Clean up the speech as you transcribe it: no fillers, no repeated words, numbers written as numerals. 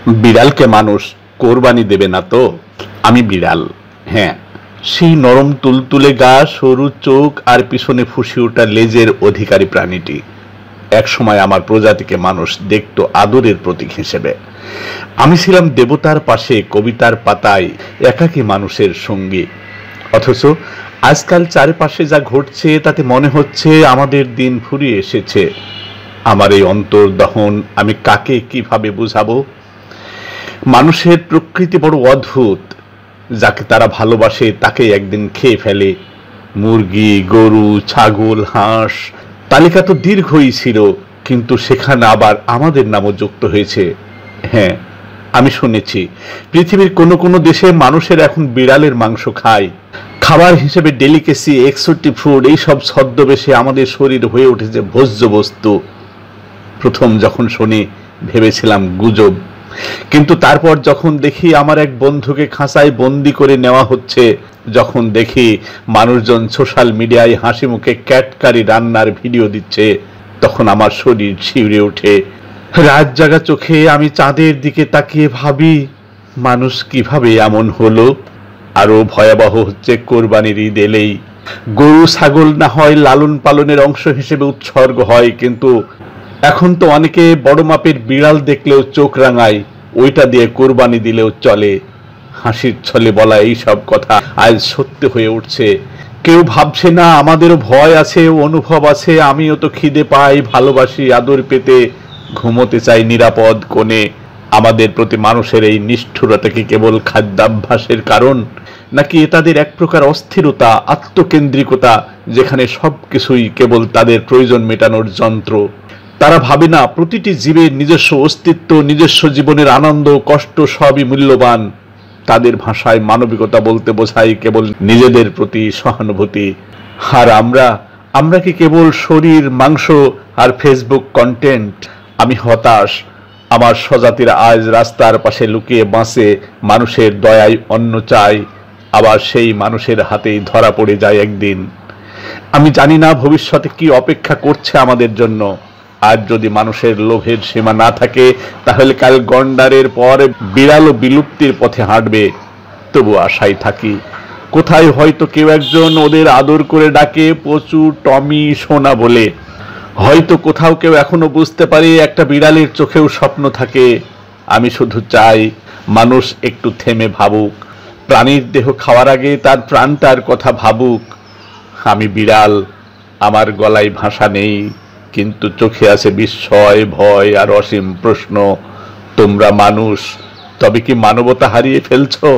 বিড়ালকে মানুষ কোরবানি দেবে না তো? আমি বিড়াল, হ্যাঁ, সেই নরম তুলতুলে গা, সরু চোখ আর পিছনে ফুসে ওঠা লেজের অধিকারী প্রাণীটি। এক সময় আমার প্রজাতিকে মানুষ দেখত আদরের প্রতীক হিসেবে। আমি ছিলাম দেবতার পাশে, কবিতার পাতায় একাকী মানুষের সঙ্গী। অথচ আজকাল চারিপাশে যা ঘটছে তাতে মনে হচ্ছে আমাদের দিন ফুরিয়ে এসেছে। আমার এই অন্তর্দহন আমি কাকে কিভাবে বুঝাবো? মানুষের প্রকৃতি বড় অদ্ভুত। যাকে তারা ভালোবাসে তাকে একদিন খেয়ে ফেলে। মুরগি, গরু, ছাগল, হাঁস, তালিকা তো দীর্ঘই ছিল, কিন্তু সেখানে আবার আমাদের নামও যুক্ত হয়েছে। হ্যাঁ, আমি শুনেছি পৃথিবীর কোনো কোনো দেশে মানুষের এখন বিড়ালের মাংস খায়। খাবার হিসেবে ডেলিকেসি, এক্সোটিক ফুড, এইসব ছদ্মবেশে আমাদের শরীর হয়ে উঠেছে ভোজ্য বস্তু। প্রথম যখন শুনি ভেবেছিলাম গুজব, কিন্তু তারপর যখন দেখি আমার এক বন্ধুকে খাঁচায় বন্দি করে নেওয়া হচ্ছে, যখন দেখি মানুষজন সোশ্যাল মিডিয়ায় হাসি মুখে ক্যাটকারি রান্নার ভিডিও দিচ্ছে, তখন আমার শরীর শিউরে ওঠে। রাত জাগা চোখে আমি চাঁদের দিকে তাকিয়ে ভাবি, মানুষ কিভাবে এমন হলো? আরো ভয়াবহ হচ্ছে কোরবানির ঈদ এলেই। গরু ছাগল না হয় লালন পালনের অংশ হিসেবে উৎসর্গ হয়, কিন্তু এখন তো অনেকে বড় মাপের বিড়াল দেখলেও চোখ রাঙায়, ওইটা দিয়ে কোরবানি দিলেও চলে। হাসির ছলে বলা এইসব কথা আজ সত্যি হয়ে উঠছে। কেউ ভাবছে না আমাদেরও ভয় আছে, অনুভব আছে। আমিও তো খিদে পাই, ভালোবাসি, আদর পেতে, ঘুমোতে চাই নিরাপদ কোণে। আমাদের প্রতি মানুষের এই নিষ্ঠুরতা কি কেবল খাদ্যাভ্যাসের কারণ, নাকি এ তাদের এক প্রকার অস্থিরতা, আত্মকেন্দ্রিকতা, যেখানে সবকিছুই কেবল তাদের প্রয়োজন মেটানোর যন্ত্র? তারা ভাবে না প্রতিটি জীবের নিজস্ব অস্তিত্ব, নিজস্ব জীবনের আনন্দ, কষ্ট সবই মূল্যবান। তাদের ভাষায় মানবিকতা বলতে বোঝায় কেবল নিজেদের প্রতি সহানুভূতি। আর আমরা কি কেবল শরীর, মাংস আর ফেসবুক কন্টেন্ট? আমি হতাশ। আমার স্বজাতিরা আজ রাস্তার পাশে লুকিয়ে বাঁচে, মানুষের দয়ায় অন্ন চায়, আবার সেই মানুষের হাতেই ধরা পড়ে যায় একদিন। আমি জানি না ভবিষ্যতে কি অপেক্ষা করছে আমাদের জন্য। আজ যদি মানুষের লোভের সীমা না থাকে, তাহলে কাল গন্ডারের পর বিড়ালও বিলুপ্তির পথে হাঁটবে। তবু আশায় থাকি, কোথায় হয়তো কেউ একজন ওদের আদর করে ডাকে পচু, টমি, সোনা বলে। হয়তো কোথাও কেউ এখনো বুঝতে পারে একটা বিড়ালের চোখেও স্বপ্ন থাকে। আমি শুধু চাই মানুষ একটু থেমে ভাবুক, প্রাণীর দেহ খাওয়ার আগে তার প্রাণটার কথা ভাবুক। আমি বিড়াল, আমার গলায় ভাষা নেই, কিন্তু চোখে আছে বিস্ময়, ভয় আর অসীম প্রশ্ন। তোমরা মানুষ, তবে কি মানবতা হারিয়ে ফেলছো?